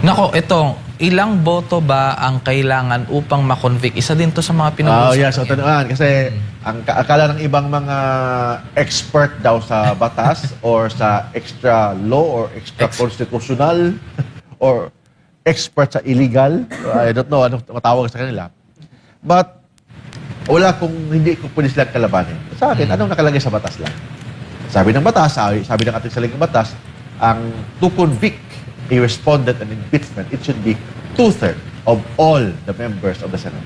Nako, ito, ilang boto ba ang kailangan upang ma-convict? Isa din to sa mga pinag-uusapan. Yes, so tanungan. Kasi ang akala ng ibang mga expert daw sa batas or sa extra law or extra constitutional or expert sa illegal. I don't know anong matawag sa kanila. But wala kung hindi ko pwede silang kalabanin. Sa akin, anong nakalagay sa batas lang? Sabi ng batas, sabi ng ating saligang batas, ang to convict a respondent and impeachment, it should be 2/3 of all the members of the Senate.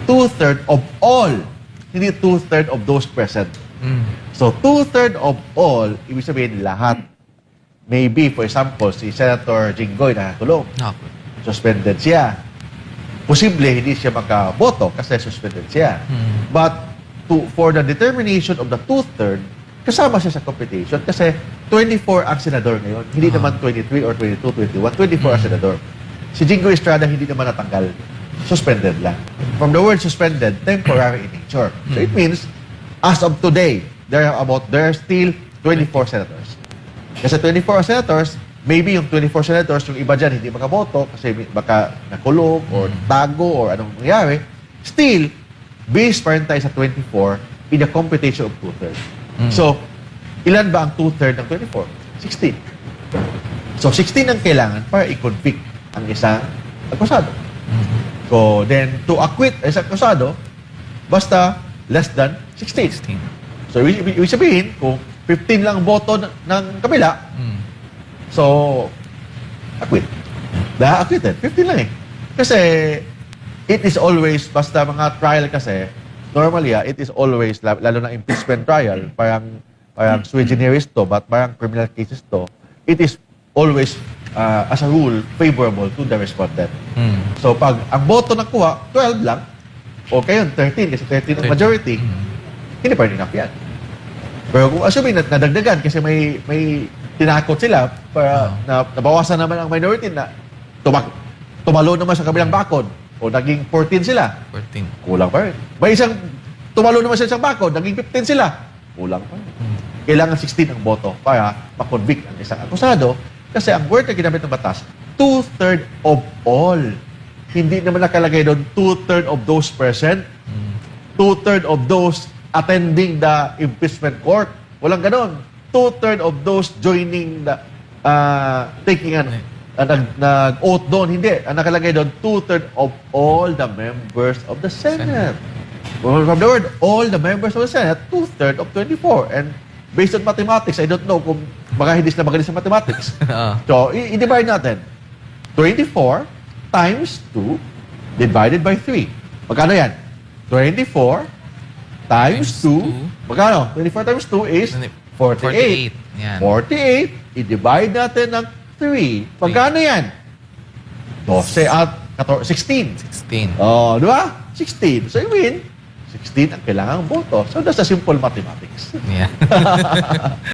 2/3 of all, hindi 2/3 of those present. So 2/3 of all, ibig sabihin lahat. Maybe, for example, si Senator Jinggoy na tulong. Nako. Suspended siya. Posible hindi siya makaboto kasi suspended siya. But for the determination of the 2/3, kasama siya sa computation kasi 24 ang senador ngayon. Hindi naman 23 or 22, 21. 24 ang senador. Si Jinggoy Estrada hindi naman natanggal. Suspended lang. From the word suspended, temporary in nature. So it means, as of today, there are still 24 senators. Kasi 24 senators, maybe yung 24 senators, yung iba dyan hindi makaboto kasi baka nakulong or tago or anong nangyari. Still, based pa rin tayo sa 24 in the computation of 2/3. So, ilan ba ang 2/3 ng 24? 16. So, 16 ang kailangan para i-convict ang isang akusado. So, then, to acquit ang isang akusado, basta less than 16. So, ibig sabihin, kung 15 lang ang boto ng kabila, so, acquit. Acquitted. 15 lang eh. Kasi, it is always, basta mga trial kasi, normally, it is always, lalo na impeachment trial, parang sui generis to, but parang criminal cases to, it is always, as a rule, favorable to the respondent. So, pag ang boto nakuha, 12 lang, o kayo, 13, kasi 13 ang majority, hindi pa rin enough yan. Pero kung assuming na nadagdagan, kasi may tinakot sila, para nabawasan naman ang minority na tumalo naman sa kabilang bakod, o naging 14 sila. 14. Kulang pa rin. May isang, tumalo naman sa isang bakod, naging 15 sila. Kulang pa rin. Kailangan 16 ang boto para makonvict ang isang akusado kasi ang word na ginamit ng batas, 2/3 of all. Hindi naman nakalagay doon 2/3 of those present, 2/3 of those attending the impeachment court. Walang ganon. 2/3 of those joining the, taking nag-oath doon. Hindi. Ang nakalagay doon, 2/3 of all the members of the Senate. Well, from the word, all the members of the Senate, 2/3 of 24. And based on mathematics, I don't know kung baka hindi sila magaling sa mathematics. So, i-divide natin. 24 times 2 divided by 3. Magkano yan? 24 times 2. Magkano? 24 times 2 is 48. 48. I-divide natin ng 3. Magkano yan? 12 at 16. 16. Oh, di ba? 16. So, you win. 16 ang kailangang boto. So, that's a simple mathematics. Yeah.